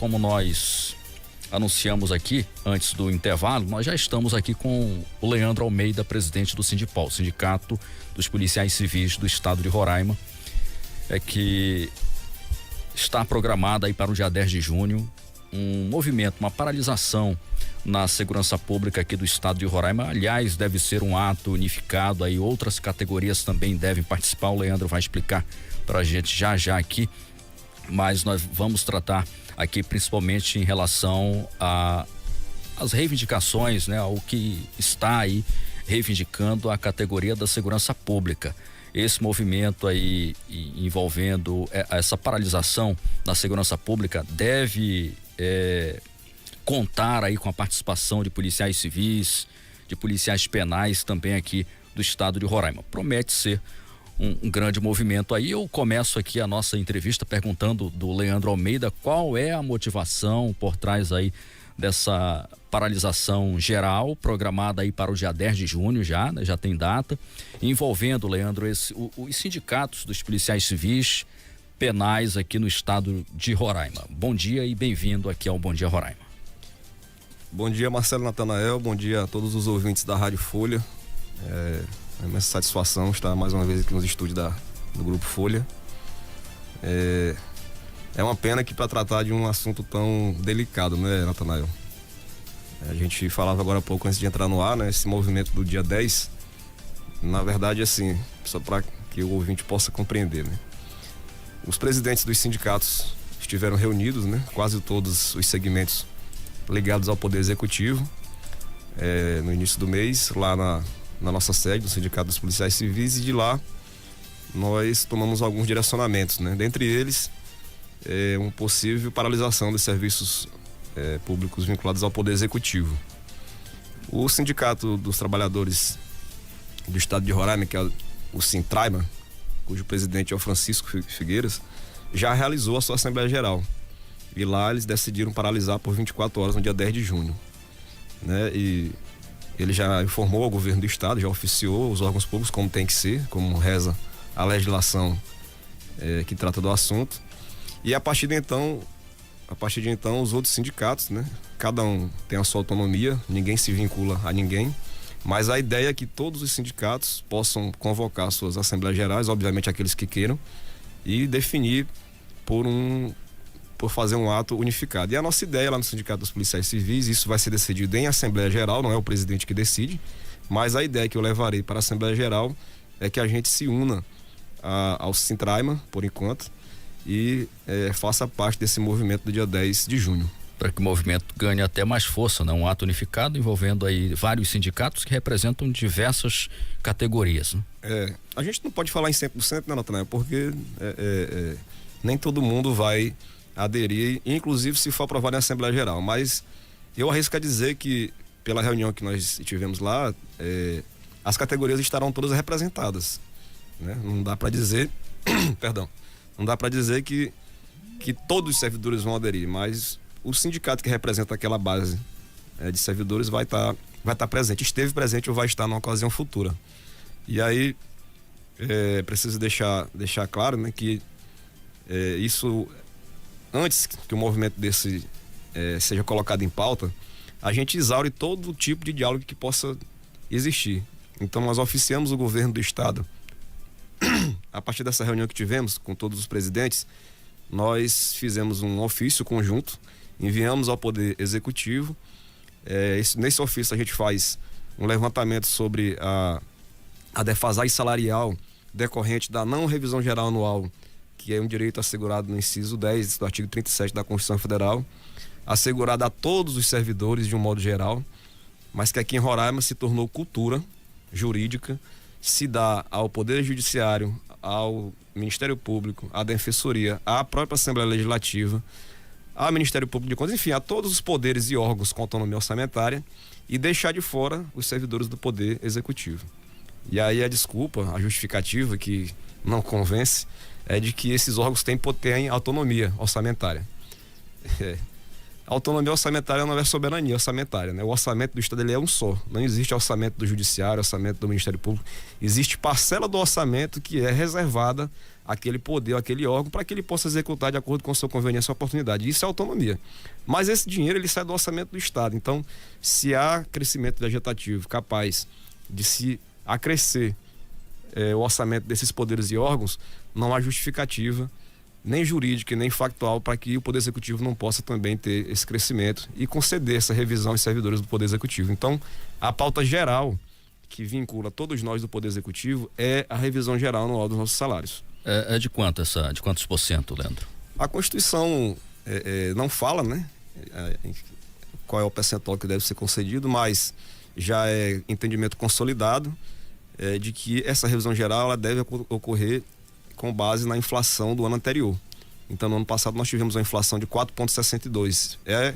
como nós anunciamos aqui antes do intervalo, nós já estamos aqui com o Leandro Almeida, presidente do Sindipol, Sindicato dos Policiais Civis do Estado de Roraima, que está programada aí para o dia 10 de junho um movimento, uma paralisação na segurança pública aqui do Estado de Roraima. Aliás, deve ser um ato unificado, aí outras categorias também devem participar. O Leandro vai explicar para a gente já aqui, mas nós vamos tratar aqui principalmente em relação às reivindicações, né, ao que está aí reivindicando a categoria da segurança pública. Esse movimento aí envolvendo essa paralisação da segurança pública deve contar aí com a participação de policiais civis, de policiais penais também aqui do Estado de Roraima. Promete ser um grande movimento aí. Eu começo aqui a nossa entrevista perguntando do Leandro Almeida qual é a motivação por trás aí dessa paralisação geral programada aí para o dia 10 de junho já, né? Já tem data, envolvendo, Leandro, os sindicatos dos policiais civis penais aqui no Estado de Roraima. Bom dia e bem-vindo aqui ao Bom Dia Roraima. Bom dia, Marcelo Natanael, bom dia a todos os ouvintes da Rádio Folha. É uma satisfação estar mais uma vez aqui nos estúdios do Grupo Folha. É uma pena que para tratar de um assunto tão delicado, né, Natanael? A gente falava agora há pouco antes de entrar no ar, né? Esse movimento do dia 10, na verdade, assim, só para que o ouvinte possa compreender, né? Os presidentes dos sindicatos estiveram reunidos, né? Quase todos os segmentos ligados ao Poder Executivo, no início do mês, lá na nossa sede, do Sindicato dos Policiais Civis, e de lá nós tomamos alguns direcionamentos, né? Dentre eles, uma possível paralisação dos serviços públicos vinculados ao Poder Executivo. O Sindicato dos Trabalhadores do Estado de Roraima, que é o Sintraima, cujo presidente é o Francisco Figueiras, já realizou a sua Assembleia Geral. E lá eles decidiram paralisar por 24 horas no dia 10 de junho. Né? E ele já informou ao governo do estado, já oficiou os órgãos públicos como tem que ser, como reza a legislação que trata do assunto. E a partir de então, os outros sindicatos, né? Cada um tem a sua autonomia, ninguém se vincula a ninguém, mas a ideia é que todos os sindicatos possam convocar suas assembleias gerais, obviamente aqueles que queiram, e definir por fazer um ato unificado. E a nossa ideia lá no Sindicato dos Policiais Civis, isso vai ser decidido em Assembleia Geral, não é o presidente que decide, mas a ideia que eu levarei para a Assembleia Geral é que a gente se una ao Sintraima, por enquanto, e faça parte desse movimento do dia 10 de junho. Para que o movimento ganhe até mais força, né? Um ato unificado envolvendo aí vários sindicatos que representam diversas categorias. Né? A gente não pode falar em 100%, né, Natanael? Porque nem todo mundo vai aderir, inclusive se for aprovado em Assembleia Geral, mas eu arrisco a dizer que pela reunião que nós tivemos lá, as categorias estarão todas representadas, né? Não dá para dizer não dá para dizer que todos os servidores vão aderir, mas o sindicato que representa aquela base de servidores vai estar presente, esteve presente ou vai estar numa ocasião futura. E aí preciso deixar claro, né, que isso, antes que o movimento desse seja colocado em pauta, a gente exaure todo tipo de diálogo que possa existir. Então nós oficiamos o governo do estado. A partir dessa reunião que tivemos com todos os presidentes, nós fizemos um ofício conjunto, enviamos ao Poder Executivo. Nesse ofício a gente faz um levantamento sobre a defasagem salarial decorrente da não revisão geral anual, que é um direito assegurado no inciso 10 do artigo 37 da Constituição Federal, assegurado a todos os servidores de um modo geral, mas que aqui em Roraima se tornou cultura jurídica, se dá ao Poder Judiciário, ao Ministério Público, à Defensoria, à própria Assembleia Legislativa, ao Ministério Público de Contas, enfim, a todos os poderes e órgãos com autonomia orçamentária, e deixar de fora os servidores do Poder Executivo. E aí a desculpa, a justificativa que não convence, é de que esses órgãos têm autonomia orçamentária. A autonomia orçamentária não é soberania orçamentária, né? O orçamento do Estado ele é um só. Não existe orçamento do Judiciário, orçamento do Ministério Público. Existe parcela do orçamento que é reservada àquele poder, àquele órgão, para que ele possa executar de acordo com a sua conveniência e oportunidade. Isso é autonomia. Mas esse dinheiro ele sai do orçamento do Estado. Então, se há crescimento vegetativo capaz de se acrescer o orçamento desses poderes e órgãos, não há justificativa nem jurídica, nem factual, para que o Poder Executivo não possa também ter esse crescimento e conceder essa revisão aos servidores do Poder Executivo. Então, a pauta geral que vincula todos nós do Poder Executivo é a revisão geral anual dos nossos salários. É de quantos por cento, Leandro? A Constituição não fala, né, qual é o percentual que deve ser concedido, mas já é entendimento consolidado de que essa revisão geral ela deve ocorrer com base na inflação do ano anterior. Então, no ano passado nós tivemos uma inflação de 4,62. É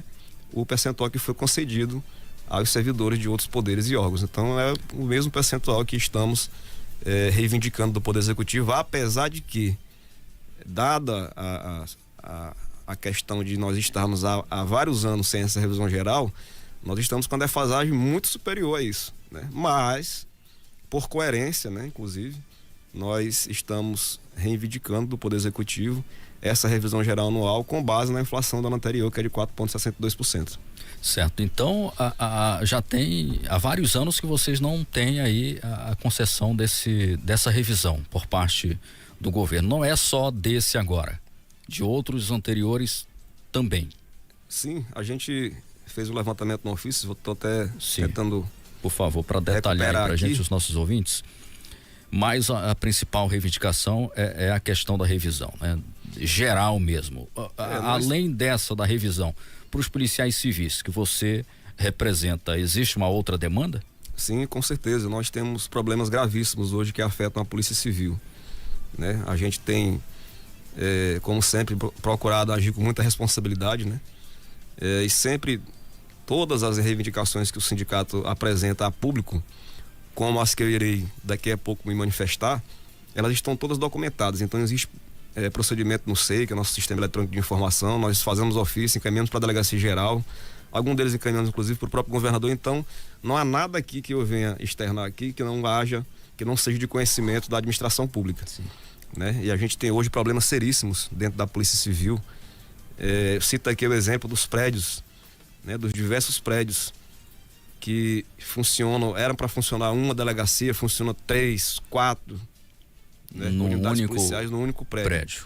o percentual que foi concedido aos servidores de outros poderes e órgãos. Então, é o mesmo percentual que estamos reivindicando do Poder Executivo, apesar de que, dada a questão de nós estarmos há vários anos sem essa revisão geral, nós estamos com uma defasagem muito superior a isso, né? Mas, por coerência, né, inclusive, nós estamos reivindicando do Poder Executivo essa revisão geral anual com base na inflação do ano anterior, que é de 4,62%. Certo, então já tem há vários anos que vocês não têm aí a concessão dessa revisão por parte do governo. Não é só desse agora, de outros anteriores também. Sim, a gente fez um levantamento no ofício, estou até tentando... Por favor, para detalhar aí para a gente, os nossos ouvintes. Mas a principal reivindicação é a questão da revisão, né? Geral mesmo. Além dessa da revisão, para os policiais civis que você representa, existe uma outra demanda? Sim, com certeza. Nós temos problemas gravíssimos hoje que afetam a Polícia Civil, né? A gente tem, como sempre, procurado agir com muita responsabilidade, né? E sempre todas as reivindicações que o sindicato apresenta a público, como as que eu irei daqui a pouco me manifestar, elas estão todas documentadas. Então existe procedimento no SEI, que é o nosso Sistema Eletrônico de Informação. Nós fazemos ofício, encaminhamos para a Delegacia Geral, algum deles encaminhamos inclusive para o próprio governador. Então não há nada aqui que eu venha externar aqui que não seja de conhecimento da administração pública. Sim. Né? E a gente tem hoje problemas seríssimos dentro da Polícia Civil. Eu cito aqui o exemplo dos prédios, né, dos diversos prédios que eram para funcionar uma delegacia, funciona 3, 4, né, unidades policiais no único prédio.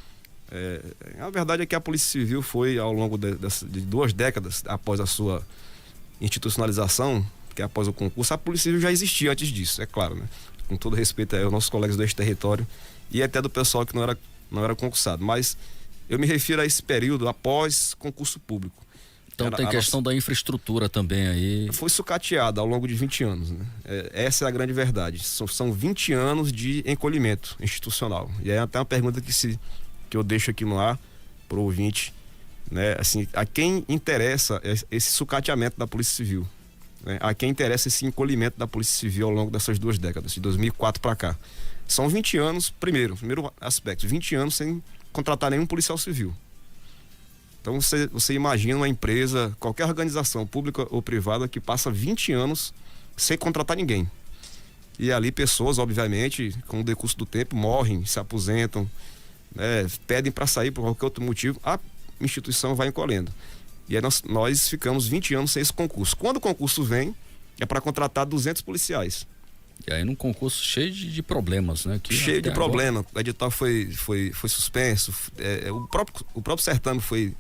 A verdade é que a Polícia Civil foi, ao longo de 2 décadas após a sua institucionalização, que é após o concurso, a Polícia Civil já existia antes disso, é claro, né? Com todo respeito aos nossos colegas do ex-território e até do pessoal que não era concursado, mas eu me refiro a esse período após concurso público. Então tem questão da infraestrutura também aí. Foi sucateada ao longo de 20 anos, né? Essa é a grande verdade. São 20 anos de encolhimento institucional. E é até uma pergunta que eu deixo aqui no ar para o ouvinte, né? Assim, a quem interessa esse sucateamento da Polícia Civil, né? A quem interessa esse encolhimento da Polícia Civil ao longo dessas 2 décadas, de 2004 para cá. São 20 anos, primeiro aspecto, 20 anos sem contratar nenhum policial civil. Então você imagina uma empresa, qualquer organização pública ou privada que passa 20 anos sem contratar ninguém. E ali pessoas, obviamente, com o decurso do tempo, morrem, se aposentam, né, pedem para sair por qualquer outro motivo, a instituição vai encolhendo. E aí nós ficamos 20 anos sem esse concurso. Quando o concurso vem, é para contratar 200 policiais. E aí num concurso cheio de problemas, né? Cheio de problema. O edital foi suspenso, o próprio certame foi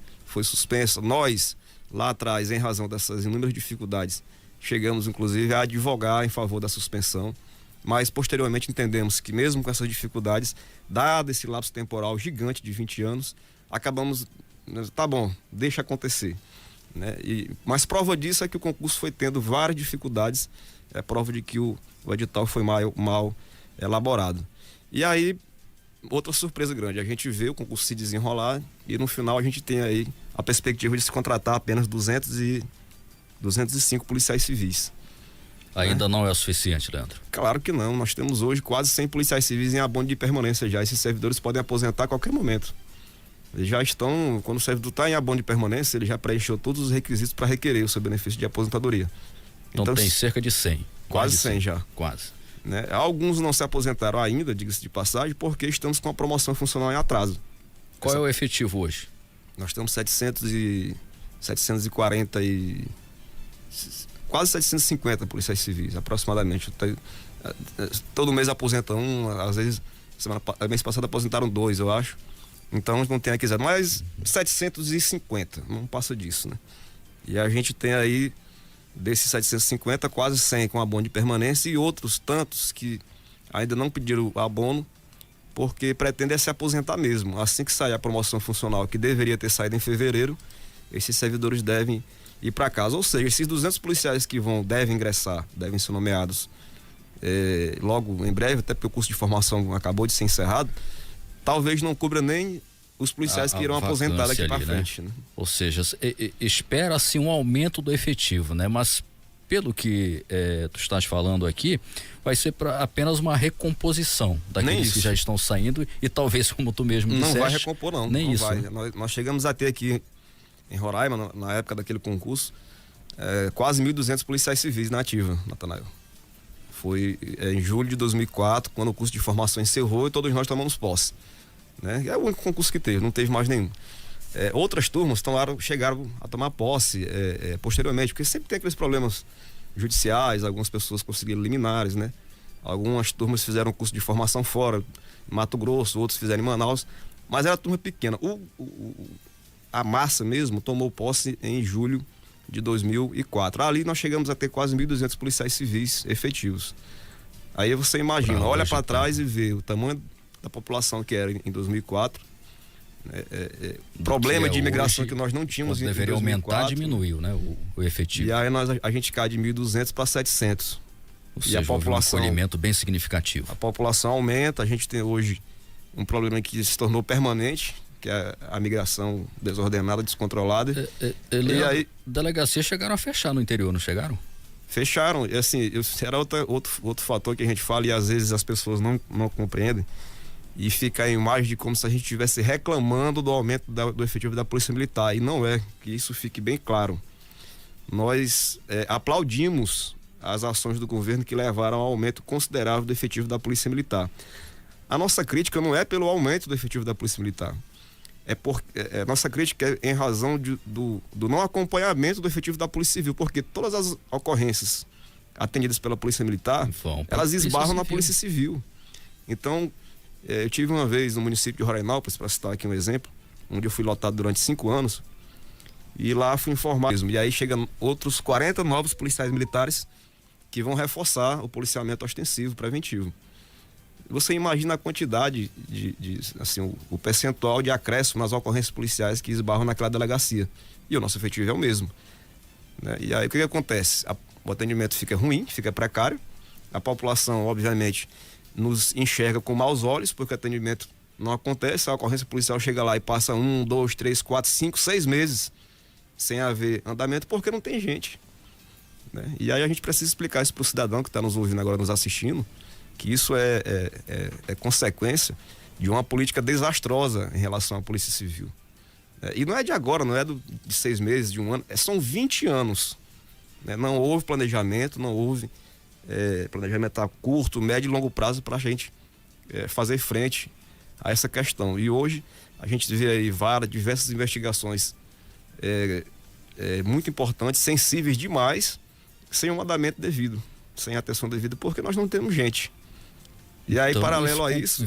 suspenso. Nós, lá atrás, em razão dessas inúmeras dificuldades, chegamos inclusive a advogar em favor da suspensão, mas posteriormente entendemos que mesmo com essas dificuldades, dado esse lapso temporal gigante de 20 anos, acabamos, tá bom, deixa acontecer, né? Mas prova disso é que o concurso foi tendo várias dificuldades, é prova de que o edital foi mal elaborado. E aí, outra surpresa grande, a gente vê o concurso se desenrolar e no final a gente tem aí a perspectiva de se contratar apenas 205 policiais civis. Ainda não é o suficiente, Leandro? Claro que não, nós temos hoje quase 100 policiais civis em abono de permanência já. Esses servidores podem aposentar a qualquer momento. Eles já estão, quando o servidor está em abono de permanência, ele já preencheu todos os requisitos para requerer o seu benefício de aposentadoria. Então tem cerca de 100. Quase 100 já. Quase. Né? Alguns não se aposentaram ainda, diga-se de passagem, porque estamos com a promoção funcional em atraso. Qual é o efetivo hoje? Nós temos 740 e quase 750 policiais civis, aproximadamente. Todo mês aposenta um, às vezes, mês passado aposentaram 2, eu acho. Então não tem aqui zero, mas 750, não passa disso, né? E a gente tem aí, desses 750, quase 100 com abono de permanência e outros tantos que ainda não pediram abono porque pretendem se aposentar mesmo. Assim que sair a promoção funcional, que deveria ter saído em fevereiro, esses servidores devem ir para casa. Ou seja, esses 200 policiais que devem ingressar, devem ser nomeados logo em breve, até porque o curso de formação acabou de ser encerrado, talvez não cubra nem os policiais que irão aposentar daqui para frente. Né? Ou seja, espera-se um aumento do efetivo, né? Mas pelo que tu estás falando aqui, vai ser apenas uma recomposição daqueles que já estão saindo e talvez, como tu mesmo disseste... Não vai recompor, não. Nem não isso. Vai. Nós chegamos a ter aqui em Roraima, na época daquele concurso, quase 1.200 policiais civis na ativa, Natanael. Foi em julho de 2004, quando o curso de formação encerrou e todos nós tomamos posse. Né? É o único concurso que teve, não teve mais nenhum. Outras turmas chegaram a tomar posse posteriormente, porque sempre tem aqueles problemas judiciais, algumas pessoas conseguiram liminares, né? Algumas turmas fizeram curso de formação fora, em Mato Grosso, outros fizeram em Manaus, mas era turma pequena. A massa mesmo tomou posse em julho de 2004. Ali nós chegamos a ter quase 1.200 policiais civis efetivos. Aí você imagina, olha para trás e vê o tamanho da população que era em 2004, problema de imigração que nós não tínhamos em 2004. Deveria aumentar, diminuiu, né, o efetivo. E aí a gente cai de 1.200 para 700. Ou seja, a população, um encolhimento bem significativo. A população aumenta, a gente tem hoje um problema que se tornou permanente, que é a migração desordenada, descontrolada. E aí delegacias chegaram a fechar no interior, não chegaram? Fecharam, e assim, era outro fator que a gente fala e às vezes as pessoas não compreendem, e fica a imagem de como se a gente estivesse reclamando do aumento do efetivo da Polícia Militar, e não é, que isso fique bem claro. Nós aplaudimos as ações do governo que levaram ao aumento considerável do efetivo da Polícia Militar. A nossa crítica não é pelo aumento do efetivo da Polícia Militar, nossa crítica é em razão do não acompanhamento do efetivo da Polícia Civil, porque todas as ocorrências atendidas pela Polícia Militar, elas esbarram na Polícia Civil. Então, eu tive uma vez no município de Rorainópolis, para citar aqui um exemplo, onde eu fui lotado durante 5 anos, e lá fui informado mesmo. E aí chegam outros 40 novos policiais militares que vão reforçar o policiamento ostensivo, preventivo. Você imagina a quantidade assim, o percentual de acréscimo nas ocorrências policiais que esbarram naquela delegacia. E o nosso efetivo é o mesmo. Né? E aí o que acontece? O atendimento fica ruim, fica precário. A população, obviamente, nos enxerga com maus olhos, porque o atendimento não acontece. A ocorrência policial chega lá e passa 1, 2, 3, 4, 5, 6 meses sem haver andamento, porque não tem gente. Né? E aí a gente precisa explicar isso para o cidadão que está nos ouvindo agora, nos assistindo, que isso é consequência de uma política desastrosa em relação à Polícia Civil. E não é de agora, não é de 6 meses, de 1 ano, são 20 anos. Né? Não houve planejamento, não houve planejamento a curto, médio e longo prazo para a gente fazer frente a essa questão. E hoje a gente vê aí diversas investigações muito importantes, sensíveis demais, sem um andamento devido, sem atenção devida, porque nós não temos gente. E aí, então, paralelo a isso...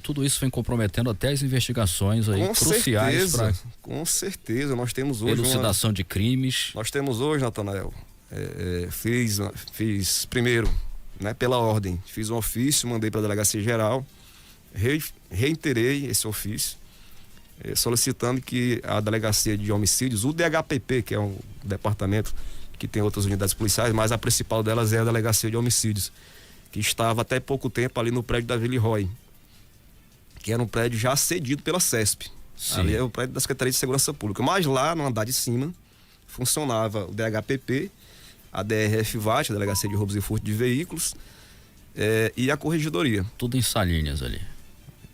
Tudo isso vem comprometendo até as investigações aí cruciais para... Com certeza, nós temos hoje... Elucidação de crimes. Nós temos hoje, Natanael, fiz primeiro, né, pela ordem, fiz um ofício, mandei para a Delegacia Geral, reiterei esse ofício, solicitando que a Delegacia de Homicídios, o DHPP, que é um departamento que tem outras unidades policiais, mas a principal delas é a Delegacia de Homicídios, que estava até pouco tempo ali no prédio da Vila Roy, que era um prédio já cedido pela CESP. Sim. Ali é o prédio da Secretaria de Segurança Pública. Mas lá, no andar de cima, funcionava o DHPP, a DRF-VAT, a Delegacia de Roubos e Furto de Veículos, e a Corregedoria. Tudo em Salinhas ali.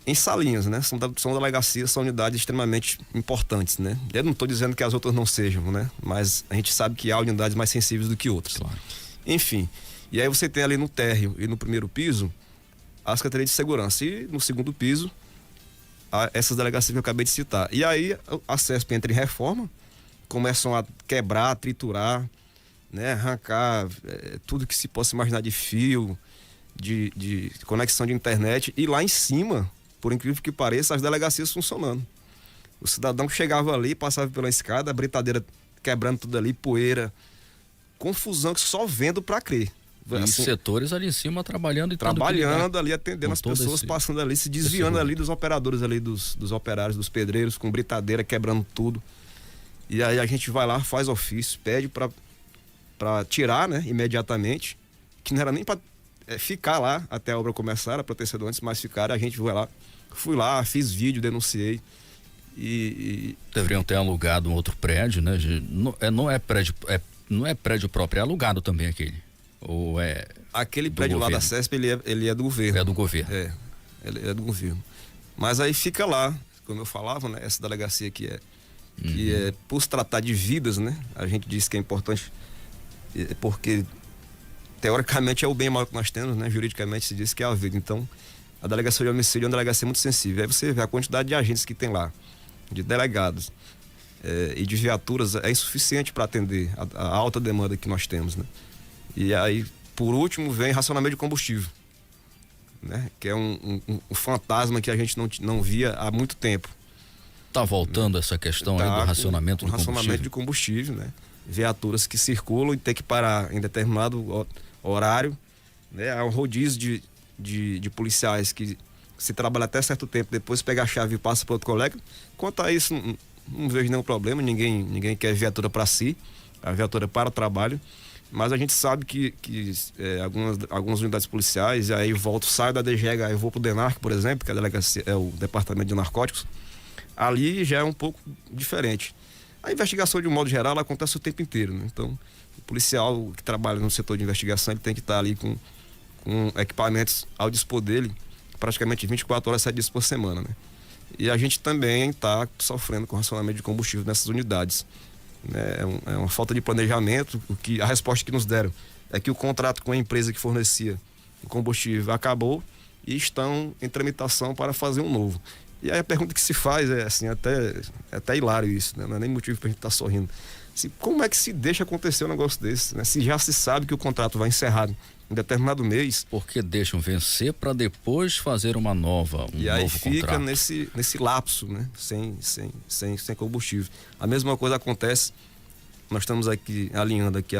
em salinhas, né? São delegacias, são unidades extremamente importantes, né? Eu não estou dizendo que as outras não sejam, né? Mas a gente sabe que há unidades mais sensíveis do que outras. Claro. Enfim, e aí você tem ali no térreo e no primeiro piso a Secretaria de Segurança e no segundo piso essas delegacias que eu acabei de citar. E aí a CESP entra em reforma, começam a quebrar, triturar, né? Arrancar tudo que se possa imaginar de fio, de conexão de internet, e lá em cima, por incrível que pareça, as delegacias funcionando. O cidadão que chegava ali, passava pela escada, a britadeira quebrando tudo ali, poeira, confusão que só vendo para crer. E assim, setores ali em cima trabalhando ali, atendendo as pessoas, passando ali, se desviando ali dos operadores ali, dos operários, dos pedreiros, com britadeira, quebrando tudo. E aí a gente vai lá, faz ofício, pede para tirar, né, imediatamente, que não era nem para ficar lá até a obra começar, a proteção antes, mas ficar, a gente vai lá, fui lá, fiz vídeo, denunciei. Deveriam ter alugado um outro prédio, né? Não é prédio próprio, é alugado também aquele. Ou é aquele prédio governo? Lá da CESP, ele é do governo. É do governo. Ele é do governo. Mas aí fica lá, como eu falava, né? Essa delegacia que é por se tratar de vidas, né? A gente diz que é importante porque teoricamente é o bem maior que nós temos, né? Juridicamente se diz que é a vida. Então, a delegacia de homicídio é uma delegacia muito sensível. Aí você vê a quantidade de agentes que tem lá, de delegados e de viaturas, é insuficiente para atender a alta demanda que nós temos, né? E aí, por último, vem racionamento de combustível, né? Que é um fantasma que a gente não via há muito tempo. Tá voltando essa questão aí do racionamento de combustível? Racionamento de combustível, né? Viaturas que circulam e tem que parar em determinado horário, né? Há um rodízio de policiais que se trabalha até certo tempo, depois pega a chave e passa para outro colega. Quanto a isso, não vejo nenhum problema, ninguém quer viatura para si, a viatura para o trabalho. Mas a gente sabe que algumas unidades policiais, e aí saio da DGEG, aí vou pro DENARC, por exemplo, que a delegacia é o Departamento de Narcóticos, ali já é um pouco diferente. A investigação, de um modo geral, ela acontece o tempo inteiro, né? Então, o policial que trabalha no setor de investigação, ele tem que estar ali com equipamentos ao dispor dele, praticamente 24 horas, 7 dias por semana, né? E a gente também está sofrendo com racionamento de combustível nessas unidades. É uma falta de planejamento. A resposta que nos deram é que o contrato com a empresa que fornecia o combustível acabou e estão em tramitação para fazer um novo. E aí a pergunta que se faz é assim, até hilário isso, né? Não é nem motivo para a gente estar sorrindo. Como é que se deixa acontecer um negócio desse, né? Se já se sabe que o contrato vai encerrar em determinado mês. Porque deixam vencer para depois fazer uma nova, e aí fica nesse lapso, né? Sem combustível. A mesma coisa acontece, nós estamos aqui alinhando aqui,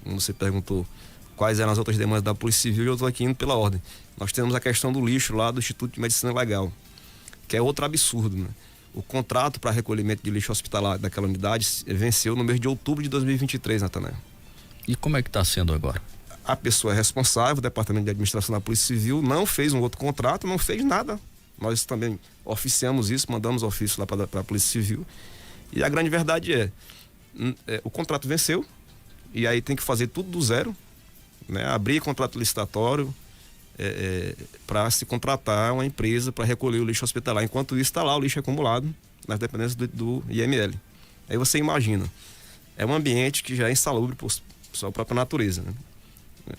como você perguntou, quais eram as outras demandas da Polícia Civil, e eu estou aqui indo pela ordem. Nós temos a questão do lixo lá do Instituto de Medicina Legal, que é outro absurdo, né? O contrato para recolhimento de lixo hospitalar daquela unidade venceu no mês de outubro de 2023, Natanael. E como é que está sendo agora? A pessoa é responsável, o Departamento de Administração da Polícia Civil, não fez um outro contrato, não fez nada. Nós também oficiamos isso, mandamos ofício lá para a Polícia Civil. E a grande verdade o contrato venceu, e aí tem que fazer tudo do zero, né? Abrir contrato licitatório para se contratar uma empresa para recolher o lixo hospitalar. Enquanto isso, está lá o lixo acumulado nas dependências do IML. Aí você imagina, é um ambiente que já é insalubre por sua própria natureza, né?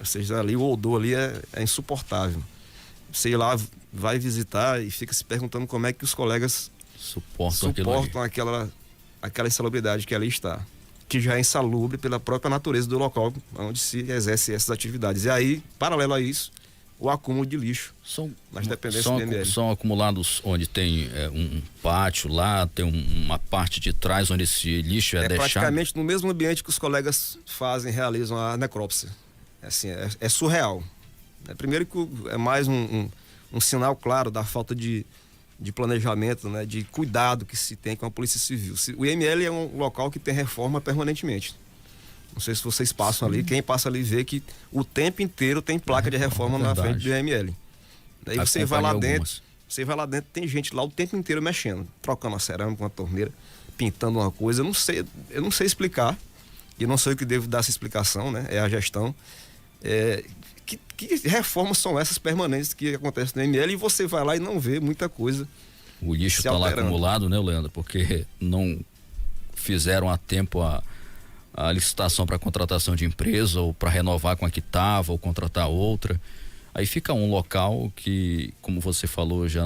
Ou seja, ali o odor ali é insuportável. Você lá vai visitar e fica se perguntando como é que os colegas suportam aquela insalubridade que ali está, que já é insalubre pela própria natureza do local onde se exerce essas atividades. E aí, paralelo a isso, o acúmulo de lixo nas dependências do IML. São acumulados onde tem um pátio lá, tem uma parte de trás onde esse lixo é deixado? Praticamente no mesmo ambiente que os colegas realizam a necrópsia. É surreal. Primeiro que é mais um sinal claro da falta de planejamento, né, de cuidado que se tem com a Polícia Civil. O IML é um local que tem reforma permanentemente. Não sei se vocês passam ali, quem passa ali vê que o tempo inteiro tem placa de reforma na frente do IML. Daí você vai lá dentro, tem gente lá o tempo inteiro mexendo, trocando uma cerâmica, uma torneira, pintando uma coisa. Eu não sei explicar, e não sei o que devo dar essa explicação, né? É a gestão. que reformas são essas permanentes que acontecem no ML, e você vai lá e não vê muita coisa. O lixo está lá acumulado, né, Leandro? Porque não fizeram a tempo a licitação para contratação de empresa, ou para renovar com a que estava, ou contratar outra. Aí fica um local que, como você falou, já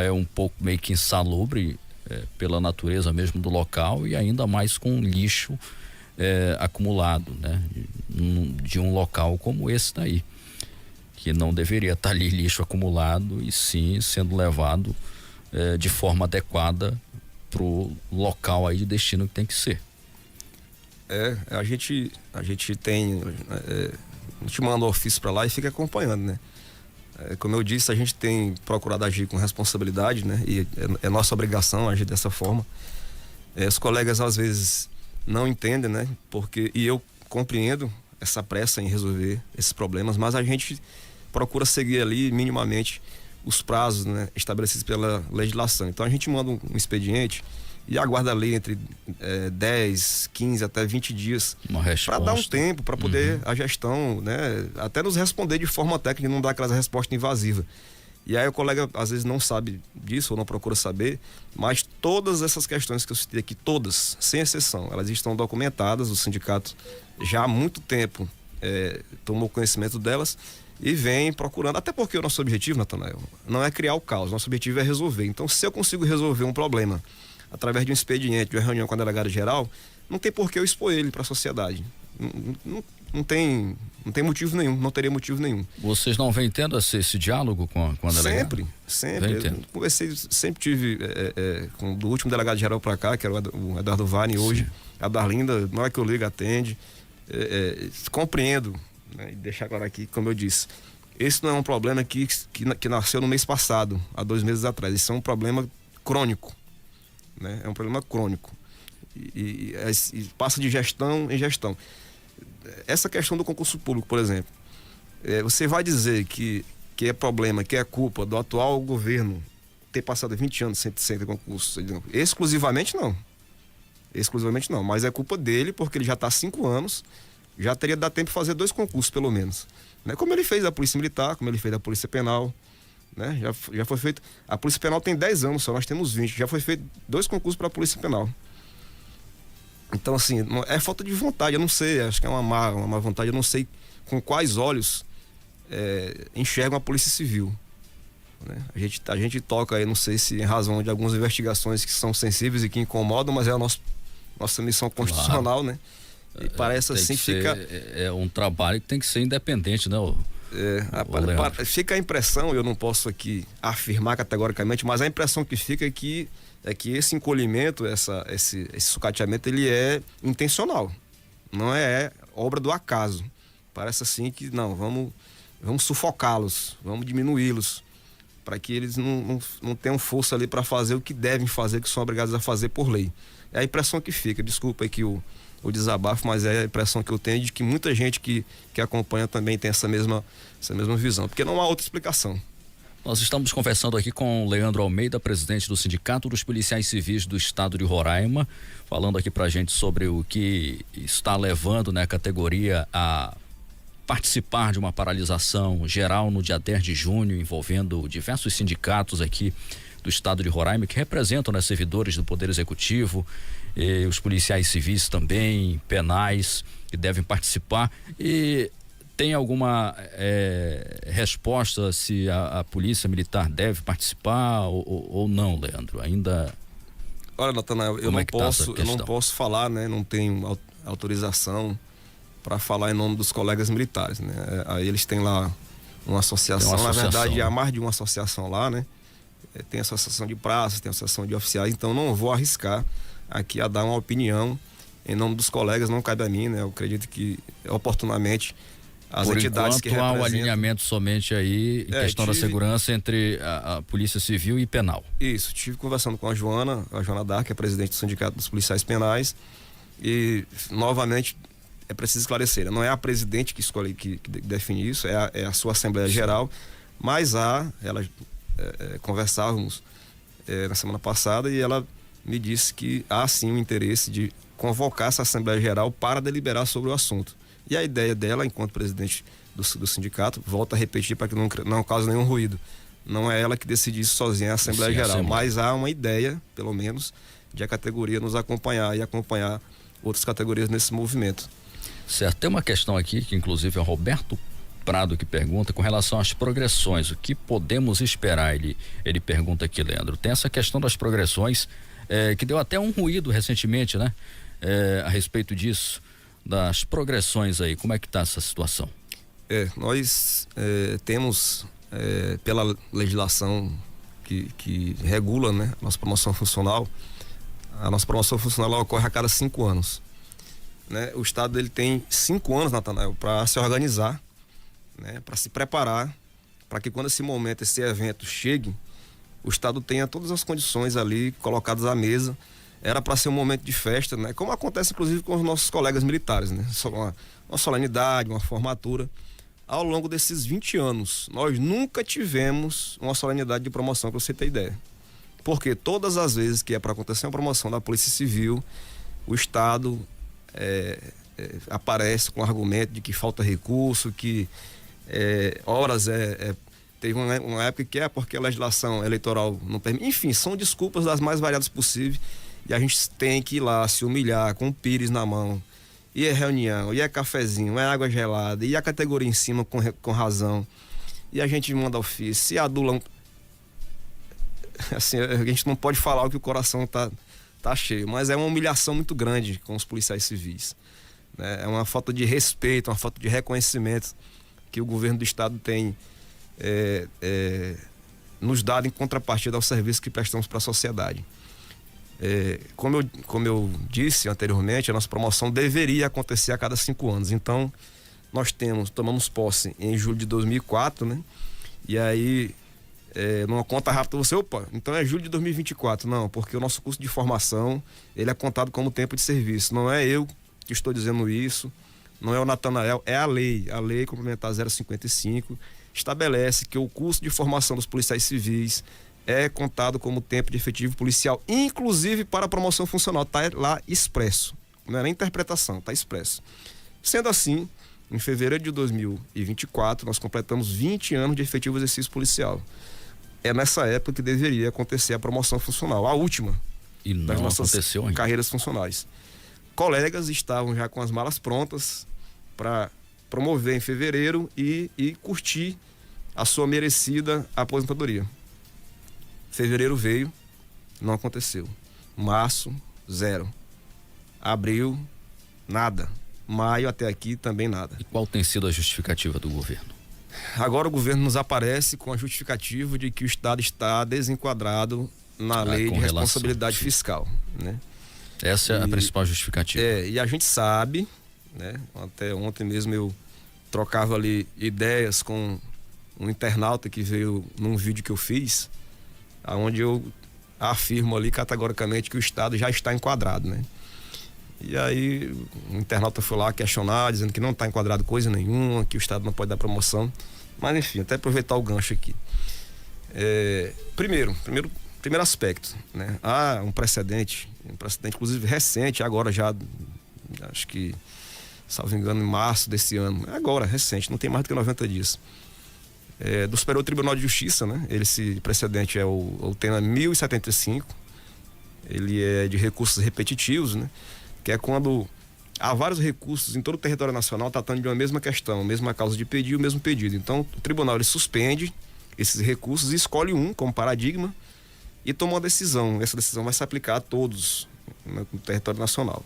é um pouco meio que insalubre, pela natureza mesmo do local, e ainda mais com lixo acumulado, né? De um local como esse daí, que não deveria estar ali lixo acumulado, e sim sendo levado de forma adequada pro local aí de destino que tem que ser. A gente tem, a gente manda o ofício para lá e fica acompanhando, né? Como eu disse, a gente tem procurado agir com responsabilidade, né? E é nossa obrigação agir dessa forma. Os colegas às vezes não entendem, né? E eu compreendo essa pressa em resolver esses problemas, mas a gente procura seguir ali minimamente os prazos, né, estabelecidos pela legislação. Então a gente manda um expediente e aguarda ali entre 10, 15 até 20 dias para dar um tempo para poder a gestão, né, até nos responder de forma técnica e não dar aquela resposta invasiva. E aí o colega às vezes não sabe disso ou não procura saber, mas todas essas questões que eu citei aqui, todas, sem exceção, elas estão documentadas. O sindicato já há muito tempo tomou conhecimento delas e vem procurando, até porque o nosso objetivo, Natanael, não é criar o caos, nosso objetivo é resolver. Então, se eu consigo resolver um problema através de um expediente, de uma reunião com a delegada geral, não tem por que eu expor ele para a sociedade. Não tem motivo nenhum, não teria motivo nenhum. Vocês não vêm tendo esse diálogo com a delegada? Sempre. Eu conversei, sempre tive do último delegado geral para cá, que era o Eduardo Vane, hoje. Sim. A Darlinda, na hora que eu ligo, atende. Compreendo, né, e deixar claro aqui, como eu disse, esse não é um problema que nasceu no mês passado, há 2 meses atrás. Isso é um problema crônico, né? É um problema crônico e passa de gestão em gestão. Essa questão do concurso público, por exemplo, você vai dizer que é problema, que é culpa do atual governo ter passado 20 anos sem ter concurso? Exclusivamente não, mas é culpa dele, porque ele já está há 5 anos, já teria dado tempo de fazer 2 concursos pelo menos, né? Como ele fez da Polícia Militar, como ele fez da Polícia Penal, né? Já foi feito, a Polícia Penal tem 10 anos só, nós temos 20, já foi feito 2 concursos para a Polícia Penal. Então, assim, é falta de vontade, eu não sei, acho que é uma má vontade, eu não sei com quais olhos enxergam a Polícia Civil, né? A gente toca aí, não sei se em razão de algumas investigações que são sensíveis e que incomodam, mas é a nossa missão constitucional, claro, né? E parece assim que fica... É um trabalho que tem que ser independente, né? Fica a impressão, eu não posso aqui afirmar categoricamente, mas a impressão que fica é que esse encolhimento, esse sucateamento, ele é intencional, não é obra do acaso. Parece assim que não, vamos sufocá-los, vamos diminuí-los, para que eles não tenham força ali para fazer o que devem fazer, que são obrigados a fazer por lei. É a impressão que fica. Desculpa aí que o desabafo, mas é a impressão que eu tenho de que muita gente que acompanha também tem essa mesma visão, porque não há outra explicação. Nós estamos conversando aqui com Leandro Almeida, presidente do Sindicato dos Policiais Civis do Estado de Roraima, falando aqui pra gente sobre o que está levando, né, a categoria a participar de uma paralisação geral no dia 10 de junho, envolvendo diversos sindicatos aqui do Estado de Roraima, que representam, né, servidores do Poder Executivo, e os policiais civis também, penais, que devem participar. E tem alguma resposta se a Polícia Militar deve participar ou não, Leandro? Ainda... Olha, Natanael, eu não posso falar, né? Não tenho autorização para falar em nome dos colegas militares, né? Aí eles têm lá uma associação, na verdade há mais de uma associação lá, né? Tem a associação de praças, tem a associação de oficiais, então não vou arriscar aqui a dar uma opinião em nome dos colegas, não cabe a mim, né? Eu acredito que oportunamente as entidades que representam... Há um alinhamento somente aí em questão da segurança entre a Polícia Civil e Penal. Isso, estive conversando com a Joana Dark, que é presidente do Sindicato dos Policiais Penais, e novamente é preciso esclarecer, não é a presidente que escolhe, que define isso, é a sua Assembleia Geral, mas conversávamos na semana passada e ela me disse que há sim o interesse de convocar essa Assembleia Geral para deliberar sobre o assunto. E a ideia dela, enquanto presidente do sindicato, volta a repetir para que não cause nenhum ruído. Não é ela que decide isso sozinha, é a Assembleia Geral, mas há uma ideia, pelo menos, de a categoria nos acompanhar e acompanhar outras categorias nesse movimento. Certo, tem uma questão aqui que inclusive é o Roberto Prado que pergunta com relação às progressões, o que podemos esperar? Ele pergunta aqui, Leandro. Tem essa questão das progressões, que deu até um ruído recentemente, né? A respeito disso, das progressões aí, como é que está essa situação? Nós temos, pela legislação que regula, né, a nossa promoção funcional ela ocorre a cada 5 anos. Né? O Estado ele tem 5 anos, Natanael, para se organizar, né, para se preparar, para que quando esse evento chegue, o Estado tenha todas as condições ali colocadas à mesa. Era para ser um momento de festa, né? Como acontece inclusive com os nossos colegas militares, né? Uma solenidade, uma formatura. Ao longo desses 20 anos, nós nunca tivemos uma solenidade de promoção, para você ter ideia. Porque todas as vezes que é para acontecer uma promoção da Polícia Civil, o Estado aparece com o argumento de que falta recurso, que teve uma época que porque a legislação eleitoral não permite. Enfim, são desculpas das mais variadas possíveis e a gente tem que ir lá se humilhar com o pires na mão. E é reunião, e é cafezinho, é água gelada, e a categoria em cima com razão. E a gente manda ofício, e adula. Assim, a gente não pode falar o que o coração tá cheio, mas é uma humilhação muito grande com os policiais civis. Né? É uma falta de respeito, uma falta de reconhecimento que o governo do estado tem nos dado em contrapartida ao serviço que prestamos para a sociedade. Como eu disse anteriormente, a nossa promoção deveria acontecer a cada 5 anos. Então, nós tomamos posse em julho de 2004, né? E aí, numa conta rápida, então é julho de 2024. Não, porque o nosso curso de formação, ele é contado como tempo de serviço. Não é eu que estou dizendo isso, não é o Natanael, é a lei complementar 055, estabelece que o curso de formação dos policiais civis é contado como tempo de efetivo policial, inclusive para a promoção funcional. Está lá expresso, não é nem interpretação, está expresso. Sendo assim, em fevereiro de 2024, nós completamos 20 anos de efetivo exercício policial. É nessa época que deveria acontecer a promoção funcional, a última das nossas carreiras funcionais. Colegas estavam já com as malas prontas para promover em fevereiro e curtir a sua merecida aposentadoria. Fevereiro veio, não aconteceu. Março, 0. Abril, nada. Maio até aqui também nada. E qual tem sido a justificativa do governo? Agora o governo nos aparece com a justificativa de que o Estado está desenquadrado na lei de responsabilidade fiscal, né? Essa é a principal justificativa. E a gente sabe, né? Até ontem mesmo eu trocava ali ideias com um internauta que veio num vídeo que eu fiz, onde eu afirmo ali categoricamente que o Estado já está enquadrado, né? E aí o internauta foi lá questionar, dizendo que não está enquadrado coisa nenhuma, que o Estado não pode dar promoção. Mas enfim, até aproveitar o gancho aqui. Primeiro aspecto, né? Há um precedente inclusive recente, agora já, acho que, salvo engano, em março desse ano, agora, recente, não tem mais do que 90 dias. Do Superior Tribunal de Justiça, né? Esse precedente é o tema 1075, ele é de recursos repetitivos, né? Que é quando há vários recursos em todo o território nacional tratando de uma mesma questão, a mesma causa de pedido, o mesmo pedido. Então, o tribunal ele suspende esses recursos e escolhe um como paradigma e toma uma decisão. Essa decisão vai se aplicar a todos no território nacional.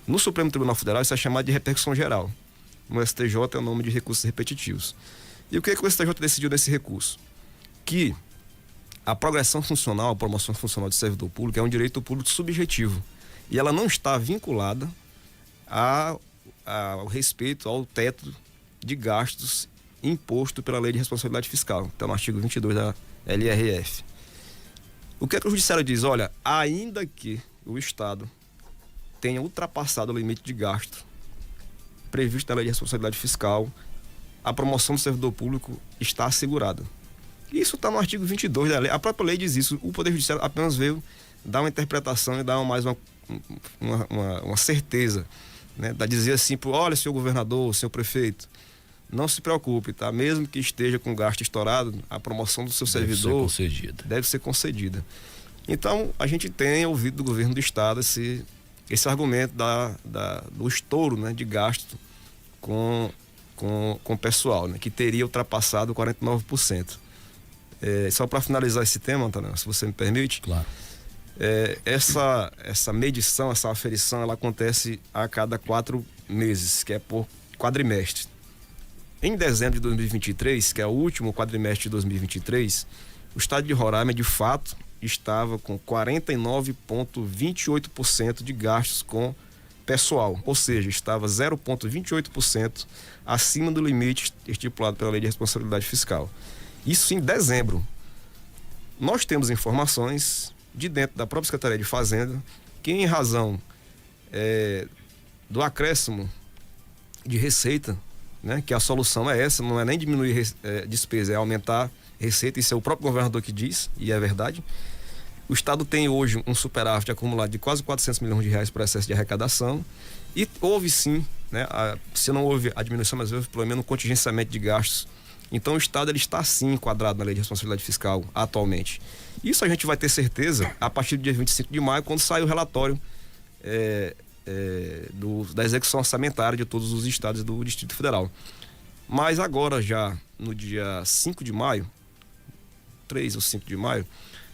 No Supremo Tribunal Federal isso é chamado de repercussão geral. No STJ é o nome de recursos repetitivos. E o que o STJ decidiu nesse recurso? Que a progressão funcional, a promoção funcional de servidor público é um direito público subjetivo. E ela não está vinculada ao respeito ao teto de gastos imposto pela Lei de Responsabilidade Fiscal, que está no artigo 22 da LRF. O que o Judiciário diz? Olha, ainda que o Estado tenha ultrapassado o limite de gasto previsto na Lei de Responsabilidade Fiscal, a promoção do servidor público está assegurada. Isso está no artigo 22 da lei. A própria lei diz isso. O Poder Judiciário apenas veio dar uma interpretação e dar mais uma certeza né? Dizer assim, olha, senhor governador, senhor prefeito, não se preocupe, tá? Mesmo que esteja com gasto estourado, a promoção do seu servidor deve ser concedida. Então, a gente tem ouvido do governo do estado esse argumento do estouro, né, de gasto com o pessoal, né, que teria ultrapassado 49%. Só para finalizar esse tema, Antônio, se você me permite. Claro. Essa medição, essa aferição, ela acontece a cada 4 meses, que é por quadrimestre. Em dezembro de 2023, que é o último quadrimestre de 2023, o estado de Roraima, de fato, estava com 49,28% de gastos com pessoal, ou seja, estava 0,28% acima do limite estipulado pela Lei de Responsabilidade Fiscal. Isso em dezembro. Nós temos informações de dentro da própria Secretaria de Fazenda que, em razão do acréscimo de receita, né, que a solução é essa, não é nem diminuir despesa, é aumentar receita. Isso é o próprio governador que diz, e é verdade. O estado tem hoje um superávit acumulado de quase 400 milhões de reais por excesso de arrecadação, e houve sim, né, se não houve a diminuição, mas houve pelo menos um contingenciamento de gastos. Então o estado ele está sim enquadrado na Lei de Responsabilidade Fiscal atualmente. Isso a gente vai ter certeza a partir do dia 25 de maio, quando sai o relatório da execução orçamentária de todos os estados do Distrito Federal. Mas agora, já no dia 5 de maio, 3 ou 5 de maio,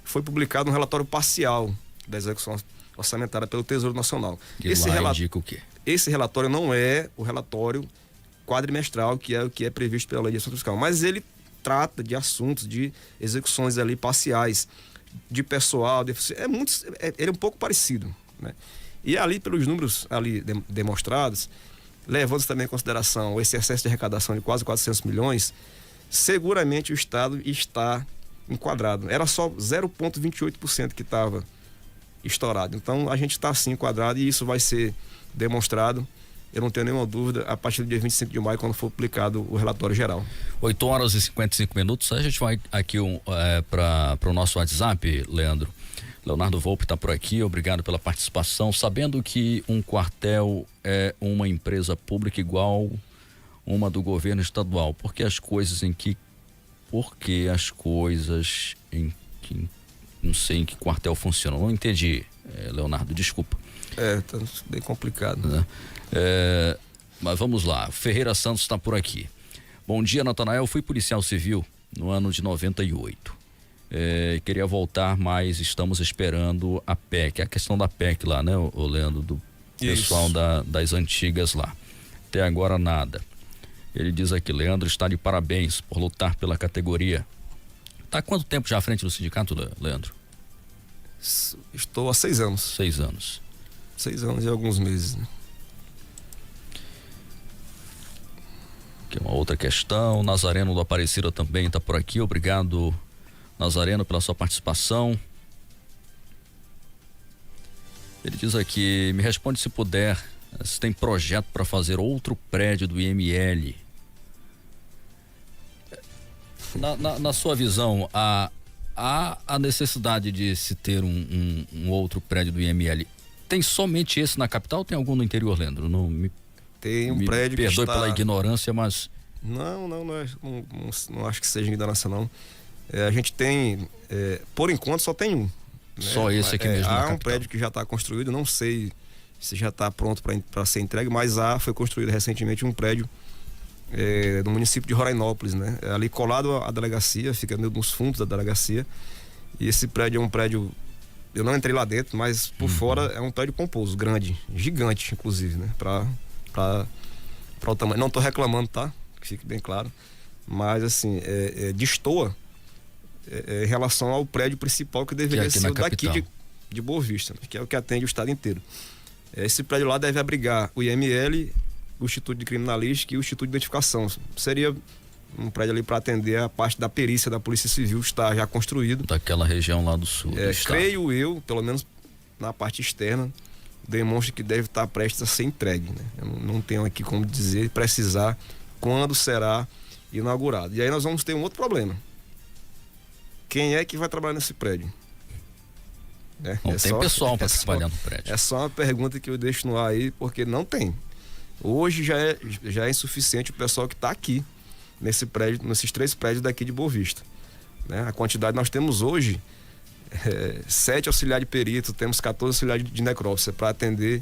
foi publicado um relatório parcial da execução orçamentária pelo Tesouro Nacional. E esse relatório indica o quê? Esse relatório não é o relatório quadrimestral, que é o que é previsto pela Lei de Responsabilidade Fiscal, mas ele trata de assuntos, de execuções ali parciais, de pessoal, ele é um pouco parecido, né? E ali, pelos números ali demonstrados, levando também em consideração esse excesso de arrecadação de quase 400 milhões, seguramente o estado está enquadrado. Era só 0,28% que estava estourado. Então a gente está assim enquadrado, e isso vai ser demonstrado, eu não tenho nenhuma dúvida, a partir do dia 25 de maio, quando for publicado o relatório geral. 8h55. A gente vai aqui para o nosso WhatsApp, Leandro. Leonardo Volpe está por aqui, obrigado pela participação. Sabendo que um quartel é uma empresa pública igual uma do governo estadual, por que as coisas em que não sei em que quartel funcionam? Não entendi, Leonardo, desculpa. Tá bem complicado. Mas vamos lá, Ferreira Santos está por aqui. Bom dia, Natanael. Fui policial civil no ano de 98. Queria voltar, mas estamos esperando a PEC, a questão da PEC lá, né, o Leandro, do pessoal das antigas lá. Até agora nada. Ele diz aqui: Leandro está de parabéns por lutar pela categoria. Está há quanto tempo já à frente do sindicato, Leandro? Estou há 6 anos. 6 anos. 6 anos e alguns meses, né? Aqui uma outra questão. Nazareno do Aparecida também está por aqui. Obrigado, Nazareno, pela sua participação. Ele diz aqui: me responde se puder, se tem projeto para fazer outro prédio do IML. Na sua visão, há a necessidade de se ter um outro prédio do IML? Tem somente esse na capital ou tem algum no interior, Leandro? Tem um prédio que está... Perdoe pela ignorância, mas... Não acho que seja ignorância, não. A gente tem, por enquanto, só tem um. Né? Só esse aqui mesmo na capital. Há um prédio que já está construído, não sei se já está pronto para ser entregue, mas foi construído recentemente um prédio no município de Rorainópolis, né? Ali colado à delegacia, fica nos fundos da delegacia. E esse prédio é um prédio, eu não entrei lá dentro, mas por fora é um prédio pomposo, grande, gigante, inclusive, né? Para o tamanho. Não estou reclamando, tá? Que fique bem claro. Mas assim, destoa em relação ao prédio principal, que deveria ser o daqui de Boa Vista, né? Que é o que atende o estado inteiro. Esse prédio lá deve abrigar o IML, o Instituto de Criminalística e o Instituto de Identificação. Seria um prédio ali para atender a parte da perícia da Polícia Civil, está já construído. Daquela região lá do sul. Creio eu, pelo menos na parte externa, demonstra que deve estar prestes a ser entregue, né? Eu não tenho aqui como dizer, precisar quando será inaugurado. E aí nós vamos ter um outro problema. Quem é que vai trabalhar nesse prédio? Não tem pessoal para trabalhar no prédio. É só uma pergunta que eu deixo no ar aí, porque não tem. Hoje já é insuficiente o pessoal que está aqui nesse prédio, nesses 3 prédios daqui de Boa Vista, né? A quantidade nós temos hoje 7 auxiliares de perito, temos 14 auxiliares de necrópsia para atender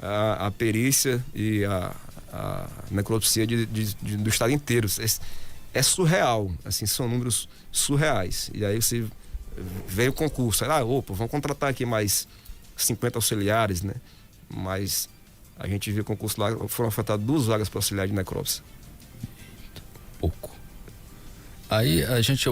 a perícia e a necropsia do estado inteiro. É surreal, assim, são números surreais. E aí você vem o concurso, vamos contratar aqui mais 50 auxiliares, né? Mas a gente viu o concurso lá, foram ofertadas 2 vagas para auxiliar de necrópsia. Pouco. Aí a gente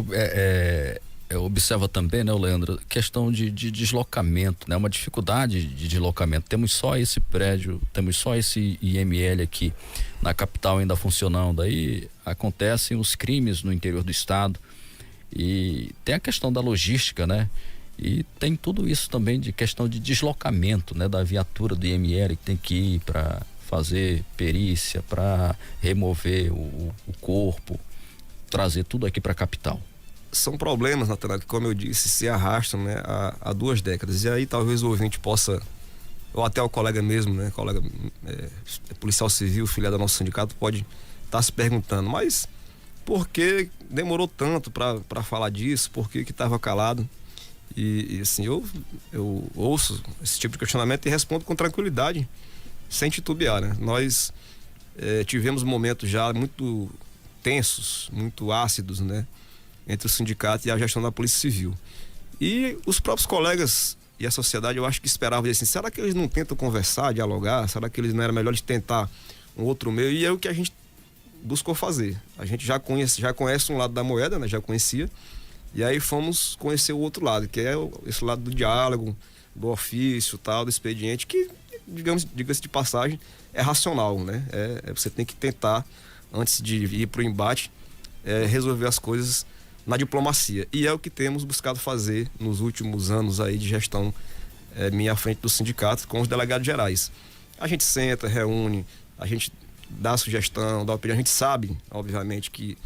observa também, né, Leandro, questão de deslocamento, né? Uma dificuldade de deslocamento. Temos só esse prédio, temos só esse IML aqui na capital ainda funcionando. Aí acontecem os crimes no interior do estado e tem a questão da logística, né? E tem tudo isso também de questão de deslocamento, né? Da viatura do IML que tem que ir para fazer perícia, para remover o corpo, trazer tudo aqui para a capital. São problemas, Natanael, que, como eu disse, se arrastam, né, há 2 décadas. E aí talvez o ouvinte possa, ou até o colega mesmo, né, colega policial civil, filiado ao nosso sindicato, pode estar se perguntando, mas por que demorou tanto para falar disso? Por que estava calado? E assim, eu ouço esse tipo de questionamento e respondo com tranquilidade, sem titubear, né? Nós tivemos momentos já muito tensos, muito ácidos, né, entre o sindicato e a gestão da Polícia Civil. E os próprios colegas e a sociedade, eu acho que esperavam assim, será que eles não tentam conversar, dialogar? Será que eles não era melhor de tentar um outro meio? E é o que a gente buscou fazer. A gente já conhece um lado da moeda, né? Já conhecia. E aí fomos conhecer o outro lado, que é esse lado do diálogo, do ofício, tal, do expediente, que, diga-se de passagem, é racional, né? Você tem que tentar, antes de ir para o embate, resolver as coisas na diplomacia. E é o que temos buscado fazer nos últimos anos aí de gestão minha à frente do sindicato com os delegados gerais. A gente senta, reúne, a gente dá sugestão, dá opinião. A gente sabe, obviamente, que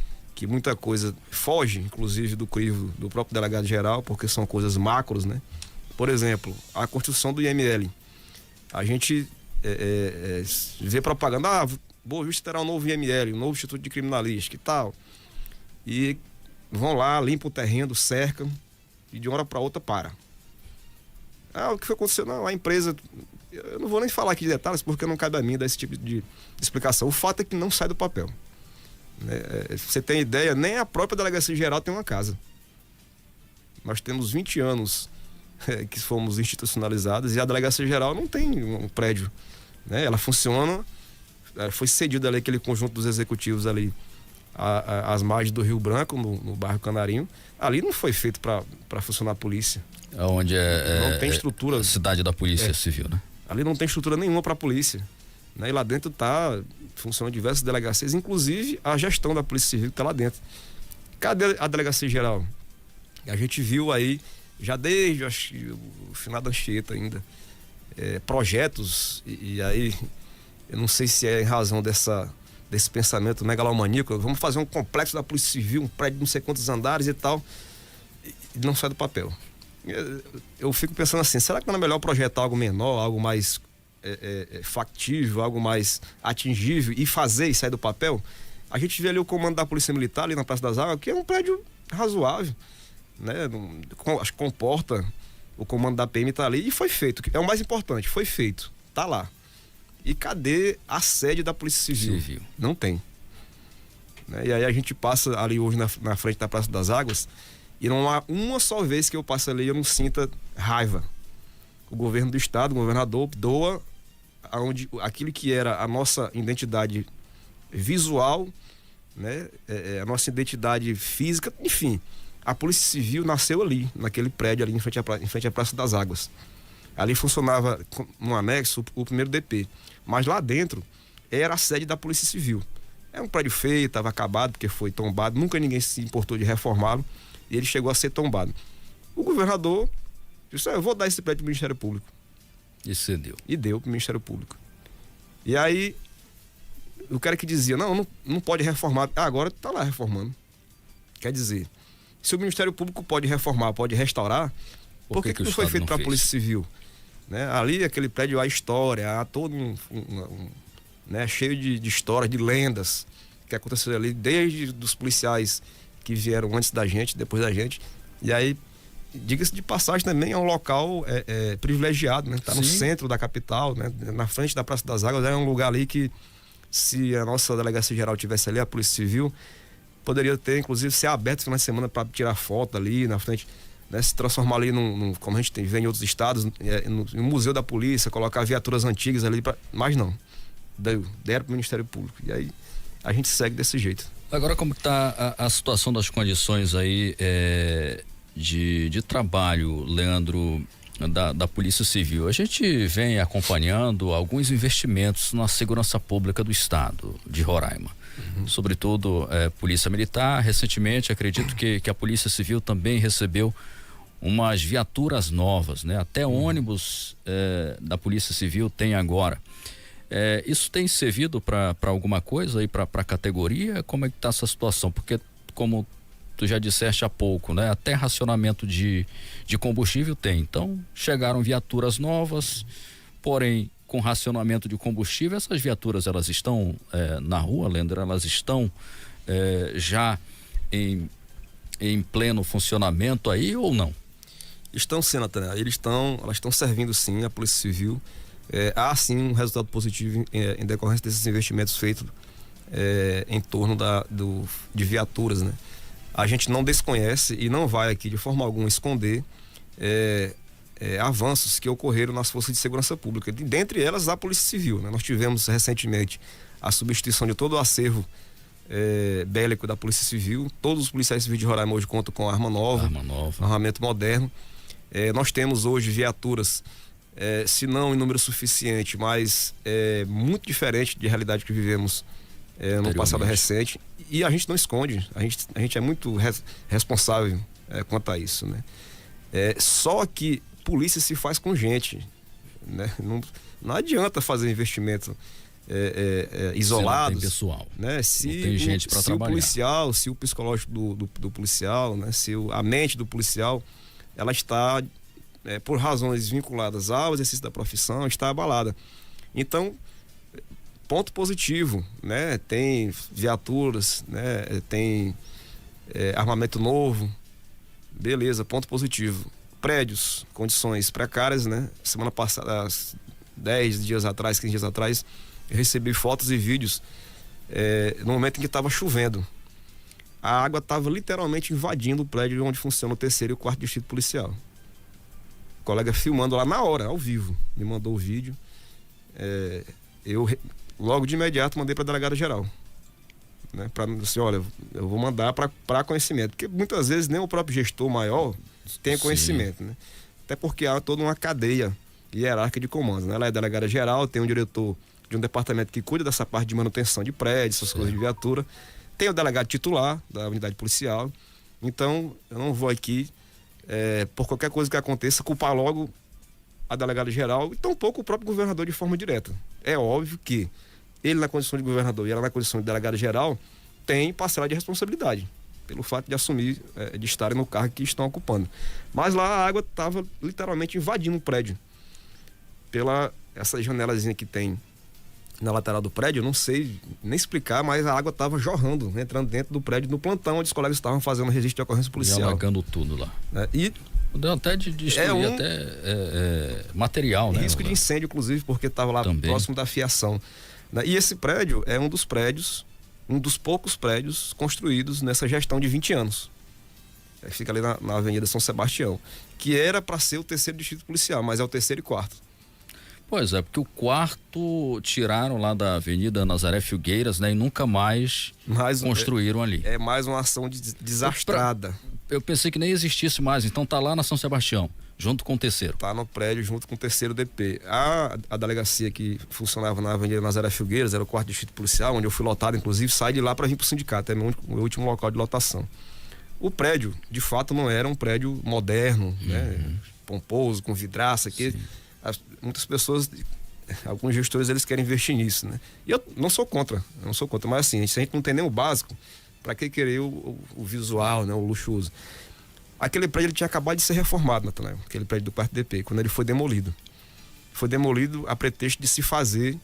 muita coisa foge, inclusive, do crivo do próprio delegado geral, porque são coisas macros, né? Por exemplo, a construção do IML. A gente vê propaganda, Boa Vista terá um novo IML, um novo Instituto de Criminalística e tal. E vão lá, limpam o terreno, cercam e de uma hora para outra para. O que foi acontecendo? Não, a empresa... Eu não vou nem falar aqui de detalhes porque não cabe a mim dar esse tipo de explicação. O fato é que não sai do papel. Você tem ideia, nem a própria Delegacia Geral tem uma casa. Nós temos 20 anos que fomos institucionalizados e a Delegacia Geral não tem um prédio, né? Ela funciona, foi cedido ali aquele conjunto dos executivos ali às margens do Rio Branco, no bairro Canarinho. Ali não foi feito para funcionar a polícia. Onde não tem estrutura. A cidade da Polícia Civil, né? Ali não tem estrutura nenhuma para a polícia, né? E lá dentro funcionam diversas delegacias, inclusive a gestão da Polícia Civil que está lá dentro. Cadê a Delegacia Geral? A gente viu aí, já desde o final da Anchieta ainda, projetos, e aí eu não sei se é em razão desse pensamento megalomaníaco, vamos fazer um complexo da Polícia Civil, um prédio de não sei quantos andares e tal, e não sai do papel. Eu fico pensando assim, será que não é melhor projetar algo menor, algo mais factível, algo mais atingível e fazer e sair do papel? A gente vê ali o comando da Polícia Militar ali na Praça das Águas, que é um prédio razoável, né? Acho que comporta, o comando da PM tá ali e foi feito, é o mais importante, foi feito, tá lá. E cadê a sede da Polícia Civil? Não tem, né? E aí a gente passa ali hoje na frente da Praça das Águas e não há uma só vez que eu passo ali eu não sinta raiva. O governo do estado, o governador doa aquilo que era a nossa identidade visual, né? A nossa identidade física, enfim. A Polícia Civil nasceu ali, naquele prédio ali em frente à Praça das Águas. Ali funcionava no anexo o primeiro DP, mas lá dentro era a sede da Polícia Civil. É um prédio feio, estava acabado porque foi tombado, nunca ninguém se importou de reformá-lo e ele chegou a ser tombado. O governador disse, eu vou dar esse prédio para o Ministério Público. E cedeu. E deu para o Ministério Público. E aí, o cara que dizia, não pode reformar, agora está lá reformando. Quer dizer, se o Ministério Público pode reformar, pode restaurar, por que não foi feito para a Polícia Civil? Né? Ali, aquele prédio, há história, há todo né? Cheio de histórias, de lendas que aconteceram ali, desde dos policiais que vieram antes da gente, depois da gente. E aí, diga-se de passagem, também é um local privilegiado, né? Está no centro da capital, né? Na frente da Praça das Águas. É um lugar ali que, se a nossa delegacia geral tivesse ali, a Polícia Civil, poderia ter, inclusive, ser aberto no final de semana para tirar foto ali na frente, né? Se transformar ali como a gente vê em outros estados, no Museu da Polícia, colocar viaturas antigas ali, mas não. Deram para o Ministério Público. E aí a gente segue desse jeito. Agora, como está a situação das condições aí de trabalho, Leandro, da Polícia Civil? A gente vem acompanhando alguns investimentos na segurança pública do estado de Roraima. Sobretudo Polícia Militar. Recentemente, acredito que a Polícia Civil também recebeu umas viaturas novas, né? Até ônibus da Polícia Civil tem agora. Isso tem servido para alguma coisa aí, para a categoria? Como é que está essa situação? Porque, como tu já disseste há pouco, né? Até racionamento de combustível tem. Então, chegaram viaturas novas, porém, com racionamento de combustível, essas viaturas, elas estão na rua, Leandro? Elas estão já em pleno funcionamento aí ou não? Estão sim, Natanael. Elas estão servindo sim a Polícia Civil. Há sim um resultado positivo em decorrência desses investimentos feitos em torno de viaturas, né? A gente não desconhece e não vai aqui de forma alguma esconder avanços que ocorreram nas forças de segurança pública, dentre elas a Polícia Civil, né? Nós tivemos recentemente a substituição de todo o acervo bélico da Polícia Civil. Todos os policiais civis de Roraima hoje contam com arma nova. Armamento moderno. Nós temos hoje viaturas, se não em número suficiente, mas muito diferente de realidade que vivemos no passado recente. E a gente não esconde, a gente é muito responsável quanto a isso, né? Só que polícia se faz com gente, né? Não adianta fazer investimento isolados, pessoal, né? Se tem gente para trabalhar. O policial, se o psicológico do policial, né? Se a mente do policial, ela está, por razões vinculadas ao exercício da profissão, está abalada. Então, ponto positivo, né? Tem viaturas, né? Tem armamento novo, beleza, ponto positivo. Prédios, condições precárias, né? Semana passada, 10 dias atrás, 15 dias atrás, eu recebi fotos e vídeos no momento em que estava chovendo. A água estava literalmente invadindo o prédio onde funciona o 3º e o 4º distrito policial. O colega filmando lá na hora, ao vivo, me mandou o vídeo. Eu logo de imediato mandei para a delegada geral, né? Para assim, olha, eu vou mandar para conhecimento, porque muitas vezes nem o próprio gestor maior tem conhecimento, né? Até porque há toda uma cadeia hierárquica de comando, né? Ela é delegada geral, tem um diretor de um departamento que cuida dessa parte de manutenção de prédios, essas coisas de viatura, tem o delegado titular da unidade policial. Então eu não vou aqui por qualquer coisa que aconteça culpar logo a delegada geral e tampouco o próprio governador de forma direta. É óbvio que ele, na condição de governador, e ela na condição de delegada geral, tem parcela de responsabilidade pelo fato de assumir, de estarem no cargo que estão ocupando. Mas lá a água estava literalmente invadindo o prédio. Pela essa janelazinha que tem na lateral do prédio, eu não sei nem explicar, mas a água estava jorrando, entrando dentro do prédio, no plantão onde os colegas estavam fazendo registro de ocorrência policial. E alagando tudo lá. E deu até de destruir até material, né? Risco de incêndio, inclusive, porque estava lá também próximo da fiação. E esse prédio é um dos poucos prédios construídos nessa gestão de 20 anos. Fica ali na Avenida São Sebastião, que era para ser o 3º distrito policial, mas é o 3º e 4º. Pois é, porque o 4º tiraram lá da Avenida Nazaré Filgueiras, né? E nunca mais construíram ali. É mais uma ação desastrada. Eu pensei que nem existisse mais, então tá lá na São Sebastião, junto com o 3º. Tá no prédio junto com o 3º DP. A delegacia que funcionava na Avenida Nazaré Filgueiras, era o 4º distrito policial, onde eu fui lotado, inclusive, saí de lá para vir pro sindicato, é meu último local de lotação. O prédio, de fato, não era um prédio moderno, né? Pomposo, com vidraça, que muitas pessoas, alguns gestores, eles querem investir nisso, né? E eu não sou contra, mas assim, se a gente não tem nem o básico, para que querer o visual, né? O luxuoso. Aquele prédio, ele tinha acabado de ser reformado, Natanael, aquele prédio do 4º DP, quando ele foi demolido. Foi demolido a pretexto de se fazer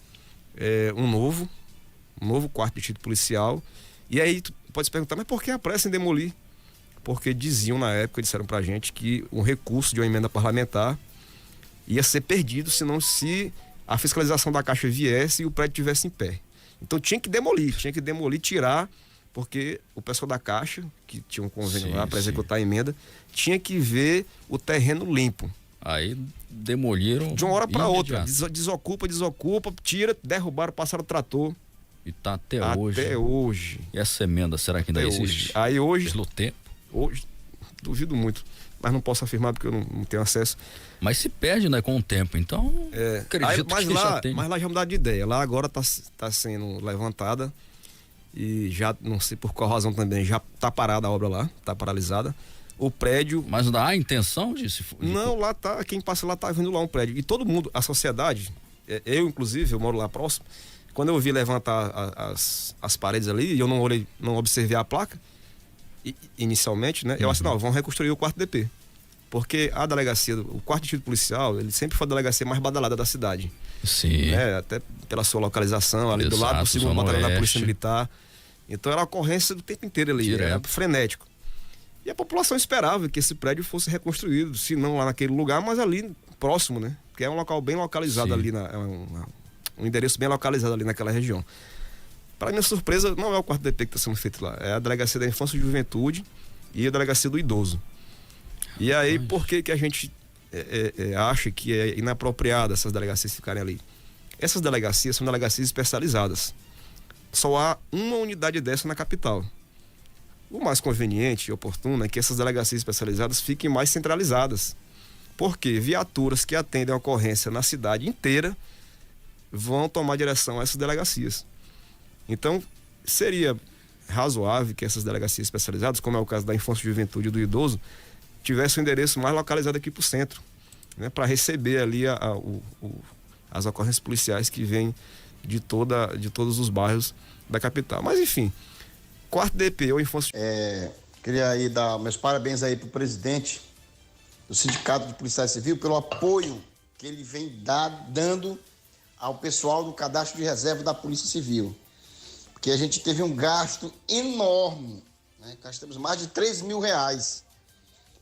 um novo quarto distrito policial. E aí tu pode se perguntar, mas por que a pressa em demolir? Porque diziam na época, disseram pra gente que um recurso de uma emenda parlamentar ia ser perdido se a fiscalização da Caixa viesse e o prédio estivesse em pé. Então tinha que demolir, tirar, porque o pessoal da Caixa, que tinha um convênio lá para executar a emenda, tinha que ver o terreno limpo. Aí demoliram de uma hora para outra, desocupa, tira, derrubaram, passaram o trator. E tá até hoje. E essa emenda, será que ainda existe? Aí hoje, pelo tempo? Hoje, duvido muito, mas não posso afirmar porque eu não tenho acesso. Mas se perde, né, com o tempo, então acredito que já tem. Mas lá já mudaram de ideia, lá agora tá sendo levantada e já, não sei por qual razão também, já tá parada a obra lá, tá paralisada. O prédio... Mas não dá a intenção de se... Não, lá tá, quem passa lá tá vendo lá um prédio. E todo mundo, a sociedade, eu inclusive, eu moro lá próximo, quando eu vi levantar as paredes ali e eu não observei a placa, inicialmente, né? Eu acho, não, vão reconstruir o quarto DP. Porque a delegacia, o quarto distrito policial, ele sempre foi a delegacia mais badalada da cidade. Sim. Né? Até pela sua localização, ali do lado do 2º Batalhão da Polícia Militar. Então era a ocorrência do tempo inteiro ali, era frenético. E a população esperava que esse prédio fosse reconstruído, se não lá naquele lugar, mas ali próximo, né? Porque é um local bem localizado ali, um endereço bem localizado ali naquela região. Para minha surpresa, não é o quarto DP que está sendo feito lá, é a Delegacia da Infância e Juventude e a Delegacia do Idoso. E aí, por que a gente acha que é inapropriado essas delegacias ficarem ali? Essas delegacias são delegacias especializadas. Só há uma unidade dessa na capital. O mais conveniente e oportuno é que essas delegacias especializadas fiquem mais centralizadas. Porque viaturas que atendem a ocorrência na cidade inteira vão tomar direção a essas delegacias. Então, seria razoável que essas delegacias especializadas, como é o caso da Infância e Juventude e do Idoso, tivesse um endereço mais localizado aqui para o centro, né, para receber ali as ocorrências policiais que vêm de todos os bairros da capital. Mas, enfim, quarto DP ou Infância... Queria aí dar meus parabéns aí para o presidente do Sindicato de Policiais Civis pelo apoio que ele vem dando ao pessoal do cadastro de reserva da Polícia Civil. Porque a gente teve um gasto enorme, né? Gastamos mais de R$3 mil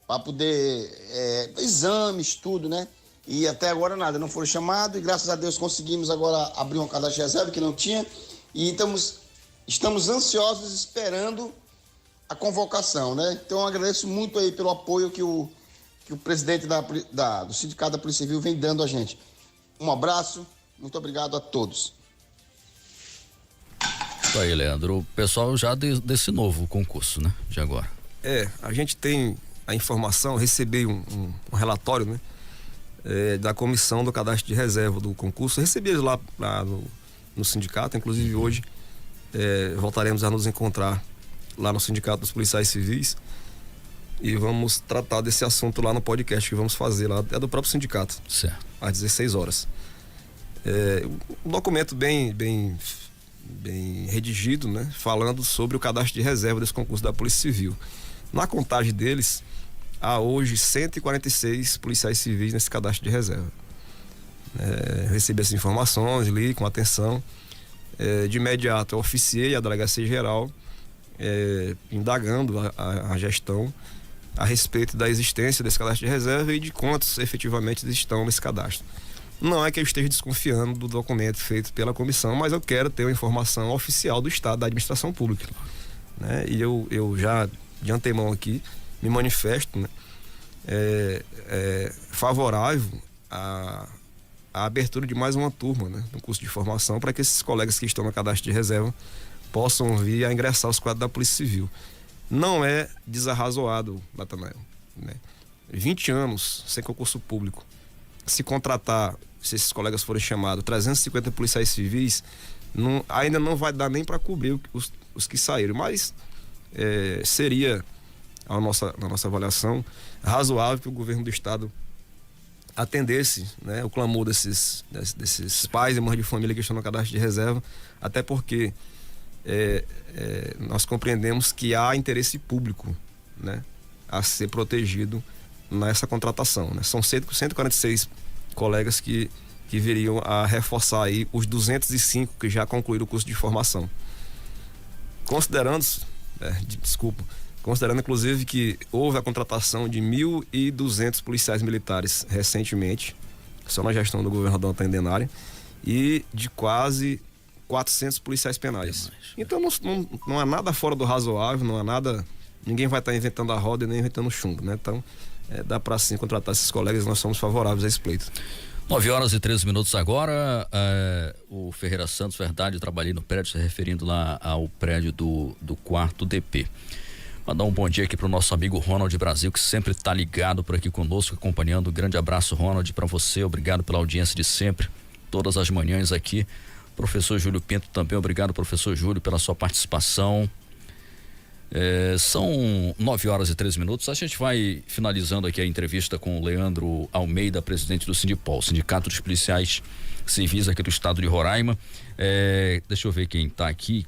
para poder exames, tudo, né? E até agora nada, não foram chamados e graças a Deus conseguimos agora abrir um cadastro de reserva que não tinha e estamos ansiosos esperando a convocação, né? Então eu agradeço muito aí pelo apoio que o presidente do Sindicato da Polícia Civil vem dando a gente. Um abraço, muito obrigado a todos. Isso aí, Leandro. O pessoal já desse novo concurso, né? De agora. A gente tem a informação, recebi um relatório, né? Da comissão do cadastro de reserva do concurso. Recebi lá no sindicato, inclusive hoje voltaremos a nos encontrar lá no Sindicato dos Policiais Civis e vamos tratar desse assunto lá no podcast que vamos fazer lá, do próprio sindicato. Certo. Às 16 horas. Um documento bem redigido, né? Falando sobre o cadastro de reserva desse concurso da Polícia Civil. Na contagem deles, há hoje 146 policiais civis nesse cadastro de reserva. Recebi essas informações, li com atenção. De imediato, eu oficiei a Delegacia Geral, indagando a gestão a respeito da existência desse cadastro de reserva e de quantos efetivamente estão nesse cadastro. Não é que eu esteja desconfiando do documento feito pela comissão, mas eu quero ter uma informação oficial do Estado da Administração Pública, né? E eu já, de antemão aqui, me manifesto, né, favorável à abertura de mais uma turma, né, no curso de formação, para que esses colegas que estão no cadastro de reserva possam vir a ingressar aos quadros da Polícia Civil. Não é desarrazoado, Natanael, né? 20 anos sem concurso público. Se contratar, se esses colegas forem chamados, 350 policiais civis, ainda não vai dar nem para cobrir os que saíram, mas seria, na nossa avaliação, razoável que o governo do estado atendesse, né, o clamor desses pais e mães de família que estão no cadastro de reserva, até porque nós compreendemos que há interesse público, né, a ser protegido nessa contratação, né? São 146 colegas que que viriam a reforçar aí os 205 que já concluíram o curso de formação. Considerando inclusive que houve a contratação de 1.200 policiais militares recentemente, só na gestão do governador Antônio Denari, e de quase 400 policiais penais. Então não há nada fora do razoável, não há nada, ninguém vai estar inventando a roda e nem inventando chumbo, né? Então dá para sim contratar esses colegas, nós somos favoráveis a esse pleito. 9h13 agora. O Ferreira Santos, verdade, trabalhei no prédio, se referindo lá ao prédio do 4º DP. Mandar um bom dia aqui pro nosso amigo Ronald Brasil, que sempre tá ligado por aqui conosco, acompanhando. Um grande abraço, Ronald, para você. Obrigado pela audiência de sempre, todas as manhãs aqui. Professor Júlio Pinto também, obrigado, professor Júlio, pela sua participação. São 9h13. A gente vai finalizando aqui a entrevista com o Leandro Almeida, presidente do Sindipol, Sindicato dos Policiais Civis aqui do estado de Roraima. Deixa eu ver quem está aqui.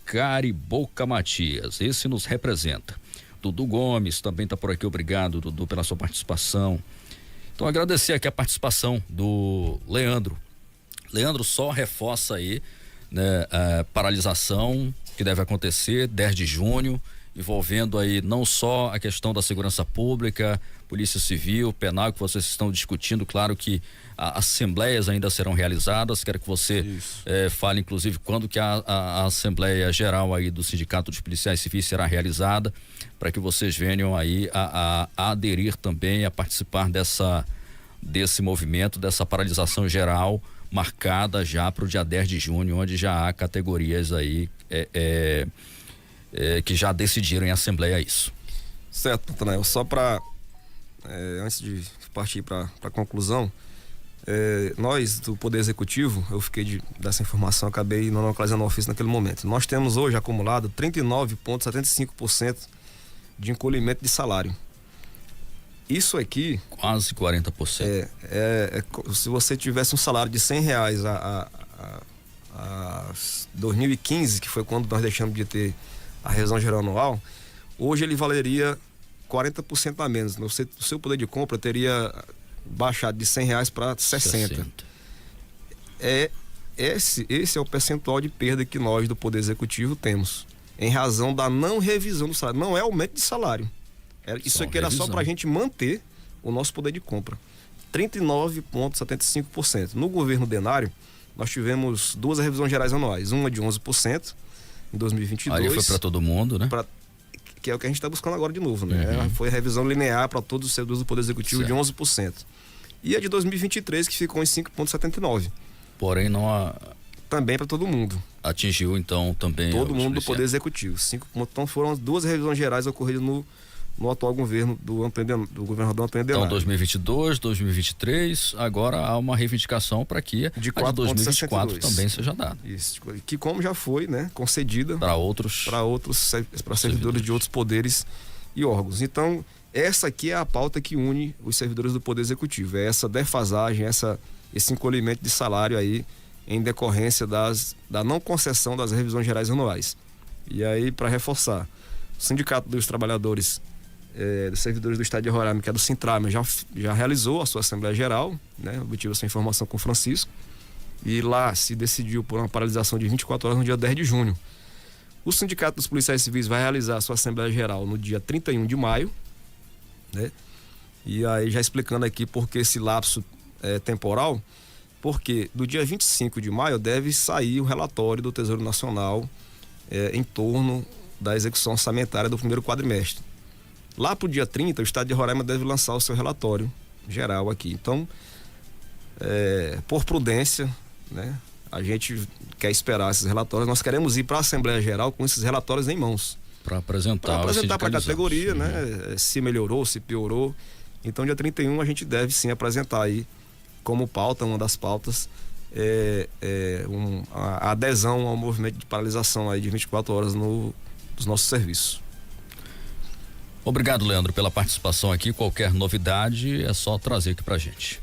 Cariboca Matias, esse nos representa. Dudu Gomes também está por aqui, obrigado, Dudu, pela sua participação. Então, agradecer aqui a participação do Leandro. Leandro só reforça aí, né, a paralisação que deve acontecer 10 de junho, envolvendo aí não só a questão da segurança pública, polícia civil, penal, que vocês estão discutindo. Claro que assembleias ainda serão realizadas. Quero que você fale, inclusive, quando que a Assembleia Geral aí do Sindicato dos Policiais Civis será realizada, para que vocês venham aí a aderir também, a participar desse movimento, dessa paralisação geral marcada já para o dia 10 de junho, onde já há categorias aí que já decidiram em assembleia isso. Certo, Natanael, só para antes de partir para a conclusão, nós do Poder Executivo, eu fiquei dessa informação, acabei não localizando o ofício naquele momento. Nós temos hoje acumulado 39,75% de encolhimento de salário. Isso aqui... Quase 40%. Se você tivesse um salário de R$100 a 2015, que foi quando nós deixamos de ter a revisão geral anual, hoje ele valeria 40% a menos. O seu poder de compra teria baixado de R$100 para 60. Esse é o percentual de perda que nós do Poder Executivo temos, em razão da não revisão do salário. Não é aumento de salário. Isso aqui era só para a gente manter o nosso poder de compra. 39,75%. No governo Denari, nós tivemos duas revisões gerais anuais. Uma de 11% em 2022. Aí foi para todo mundo, né? Que é o que a gente está buscando agora de novo, né? Uhum. Foi a revisão linear para todos os servidores do Poder Executivo, certo, de 11%. E a de 2023, que ficou em 5,79%. Porém, não também para todo mundo. Atingiu, então, também todo mundo do Poder Executivo. Então foram as duas revisões gerais ocorridas no atual governo do governador Antônio Denari. Então, 2022, 2023, agora há uma reivindicação para que a de 2024 também seja dada. Isso, que como já foi, né, concedida para servidores de outros poderes e órgãos. Então, essa aqui é a pauta que une os servidores do Poder Executivo, é essa defasagem, esse encolhimento de salário aí em decorrência da não concessão das revisões gerais anuais. E aí, para reforçar, o Sindicato dos Trabalhadores dos Servidores do Estado de Roraima, que é do Sintrama, já realizou a sua Assembleia Geral, né? Obtive essa informação com o Francisco, e lá se decidiu por uma paralisação de 24 horas no dia 10 de junho. O Sindicato dos Policiais Civis vai realizar a sua Assembleia Geral no dia 31 de maio, né? E aí já explicando aqui por que esse lapso temporal, porque do dia 25 de maio deve sair o relatório do Tesouro Nacional em torno da execução orçamentária do primeiro quadrimestre. Lá para o dia 30, o Estado de Roraima deve lançar o seu relatório geral aqui. Então, por prudência, né, a gente quer esperar esses relatórios. Nós queremos ir para a Assembleia Geral com esses relatórios em mãos. Para apresentar para a categoria, né, se melhorou, se piorou. Então, dia 31, a gente deve sim apresentar aí como pauta, uma das pautas, a adesão ao movimento de paralisação aí de 24 horas dos nossos serviços. Obrigado, Leandro, pela participação aqui. Qualquer novidade é só trazer aqui pra gente.